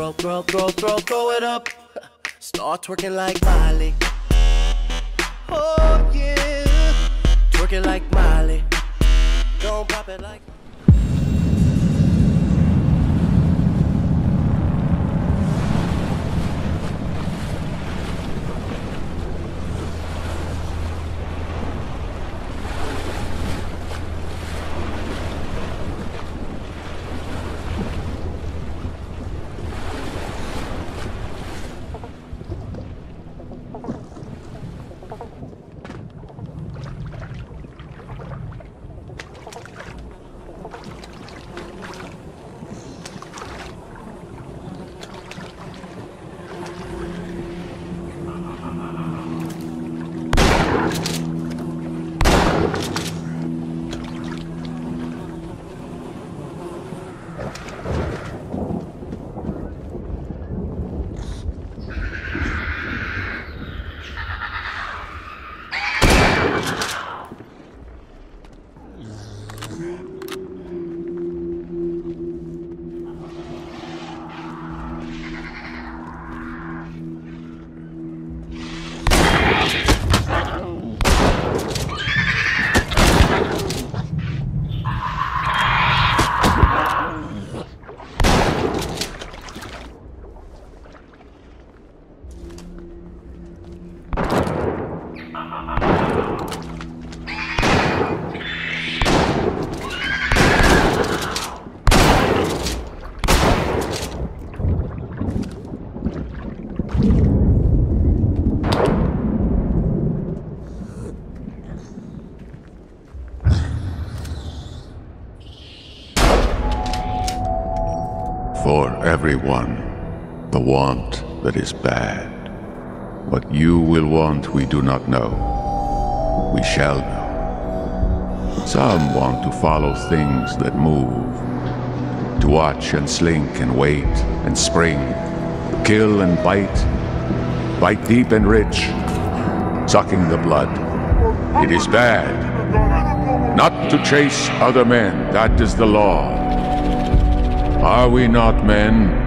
throw it up. Start twerking like Miley. Oh yeah, twerking like Miley. Don't pop it like. For everyone, the want that is bad. What you will want we do not know. We shall know. Some want to follow things that move, to watch and slink and wait and spring, kill and bite deep and rich, sucking the blood. It is bad. Not to chase other men, that is the law. Are we not men?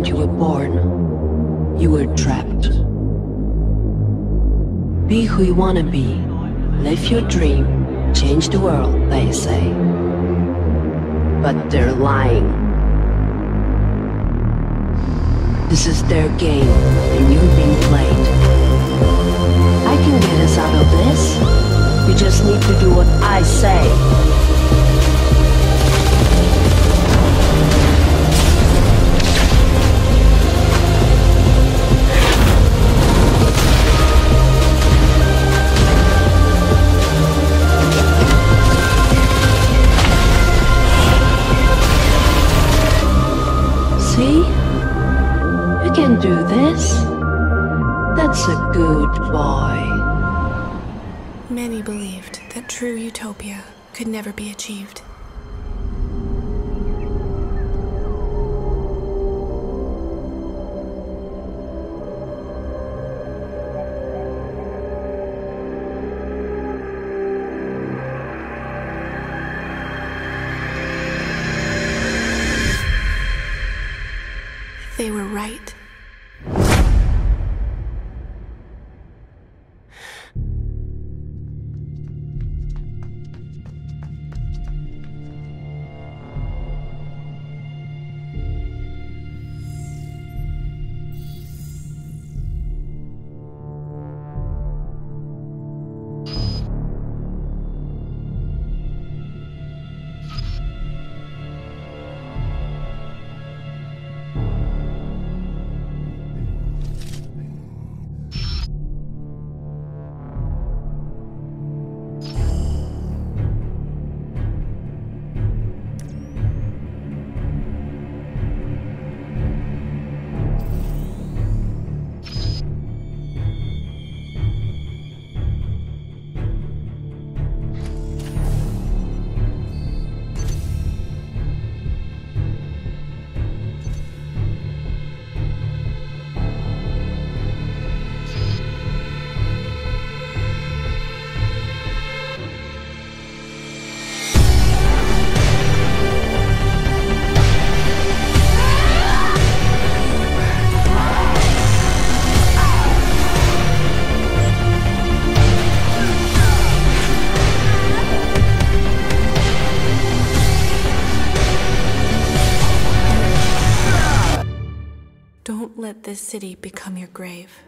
You were born, you were trapped. Be who you wanna be, live your dream, change the world, they say. But they're lying. This is their game, and you're being played. I can get us out of this. You just need to do what I say. See? You can do this. That's a good boy. Many believed that true utopia could never be achieved. They were right. let this city become your grave.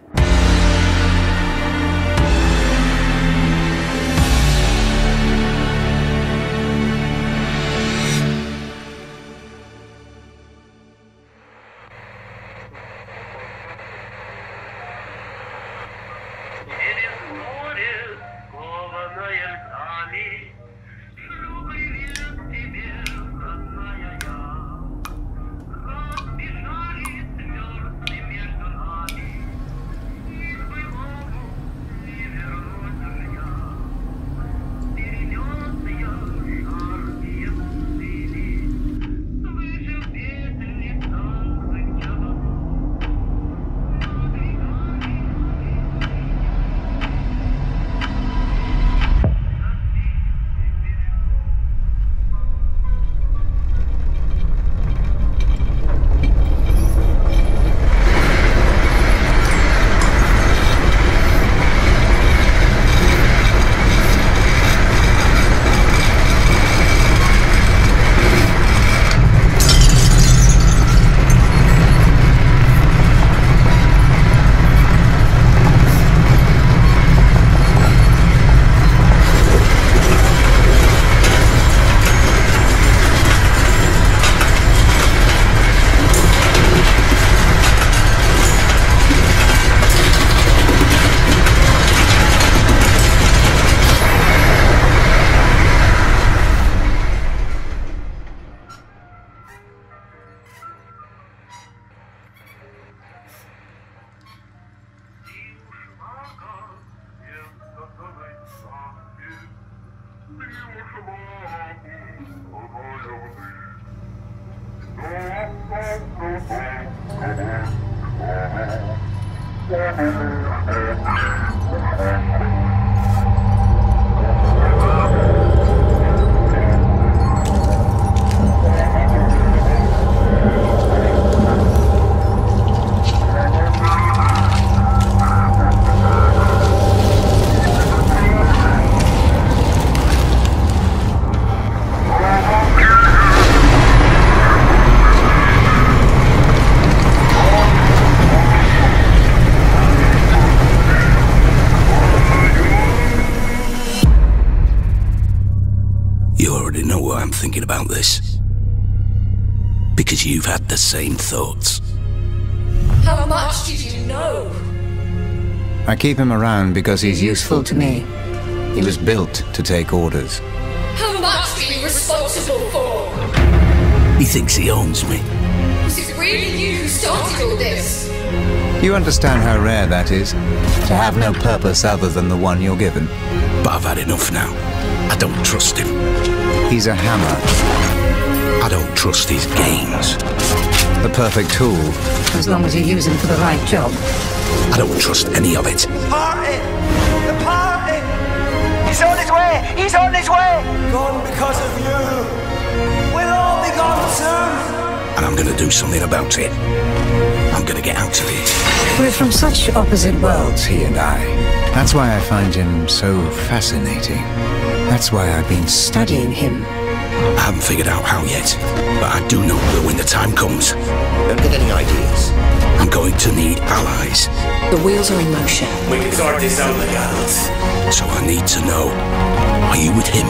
Thinking about this because you've had the same thoughts. How much did you know? I keep him around because he's useful to me. He was built to take orders. How much are you responsible for? He thinks he owns me. Was it really you who started all this? You understand how rare that is? To have no purpose other than the one you're given. But I've had enough now. I don't trust him. He's a hammer. I don't trust his games. The perfect tool. As long as you use him for the right job. I don't trust any of it. Party! The party! He's on his way! He's on his way! Gone because of you! We'll all be gone soon! And I'm gonna do something about it. I'm gonna get out of it. We're from such opposite worlds, he and I. That's why I find him so fascinating. That's why I've been studying him. I haven't figured out how yet, but I do know that when the time comes... Don't get any ideas. I'm going to need allies. The wheels are in motion. We can sort this out, McAdams. So I need to know, are you with him?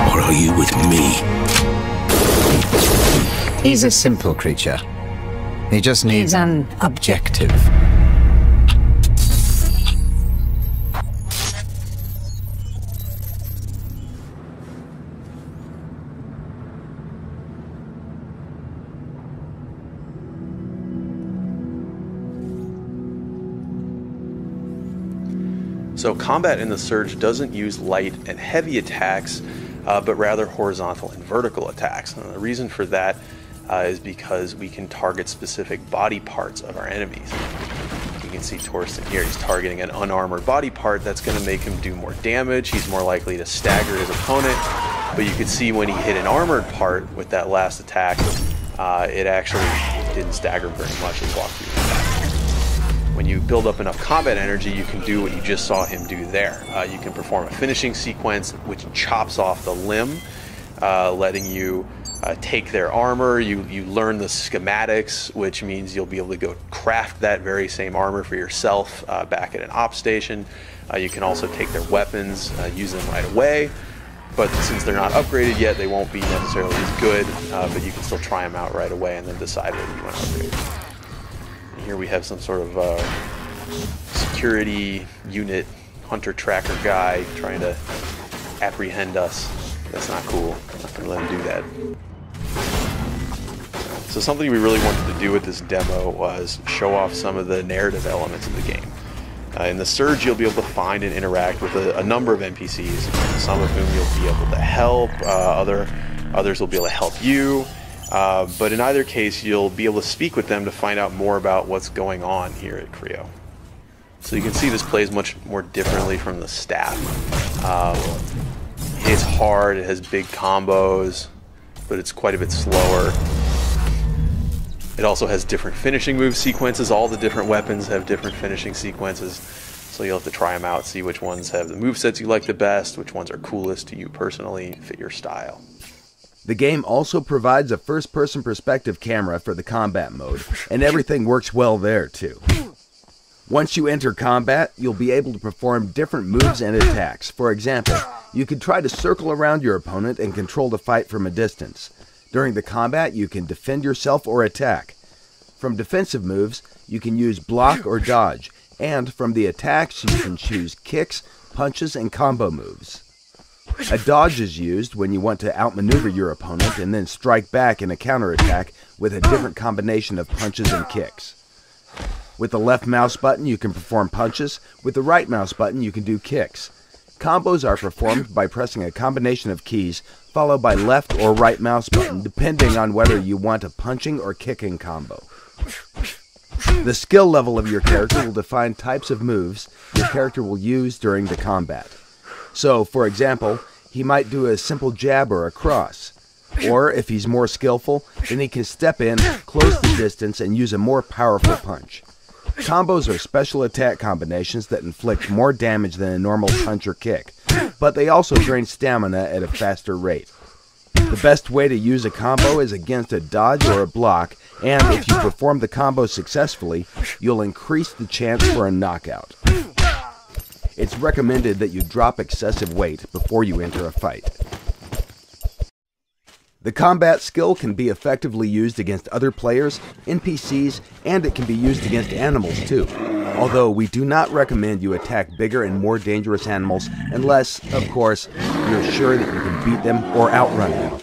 Or are you with me? He's a simple creature. He just needs an objective. So combat in the Surge doesn't use light and heavy attacks, but rather horizontal and vertical attacks. And the reason for that is because we can target specific body parts of our enemies. You can see Torsten here, he's targeting an unarmored body part. That's going to make him do more damage. He's more likely to stagger his opponent. But you can see when he hit an armored part with that last attack, it actually didn't stagger very much and walked through the attack. When you build up enough combat energy, you can do what you just saw him do there. You can perform a finishing sequence which chops off the limb, letting you take their armor. You learn the schematics, which means you'll be able to go craft that very same armor for yourself back at an op station. You can also take their weapons, use them right away, but since they're not upgraded yet, they won't be necessarily as good, but you can still try them out right away and then decide whether you want to upgrade. And here we have some sort of security unit, hunter tracker guy trying to apprehend us. That's not cool. I'm not going to let him do that. So something we really wanted to do with this demo was show off some of the narrative elements of the game. In the Surge, you'll be able to find and interact with a number of NPCs, some of whom you'll be able to help, others will be able to help you, but in either case, you'll be able to speak with them to find out more about what's going on here at Creo. So you can see this plays much more differently from the staff. It's hard, it has big combos, but it's quite a bit slower. It also has different finishing move sequences. All the different weapons have different finishing sequences, so you'll have to try them out, see which ones have the movesets you like the best, which ones are coolest to you personally, fit your style. The game also provides a first-person perspective camera for the combat mode, and everything works well there too. Once you enter combat, you'll be able to perform different moves and attacks. For example, you can try to circle around your opponent and control the fight from a distance. During the combat, you can defend yourself or attack. From defensive moves, you can use block or dodge, and from the attacks, you can choose kicks, punches, and combo moves. A dodge is used when you want to outmaneuver your opponent and then strike back in a counterattack with a different combination of punches and kicks. With the left mouse button, you can perform punches. With the right mouse button, you can do kicks. Combos are performed by pressing a combination of keys, followed by left or right mouse button, depending on whether you want a punching or kicking combo. The skill level of your character will define types of moves your character will use during the combat. So, for example, he might do a simple jab or a cross. Or, if he's more skillful, then he can step in, close the distance, and use a more powerful punch. Combos are special attack combinations that inflict more damage than a normal punch or kick, but they also drain stamina at a faster rate. The best way to use a combo is against a dodge or a block, and if you perform the combo successfully, you'll increase the chance for a knockout. It's recommended that you drop excessive weight before you enter a fight. The combat skill can be effectively used against other players, NPCs, and it can be used against animals too. Although we do not recommend you attack bigger and more dangerous animals unless, of course, you're sure that you can beat them or outrun them.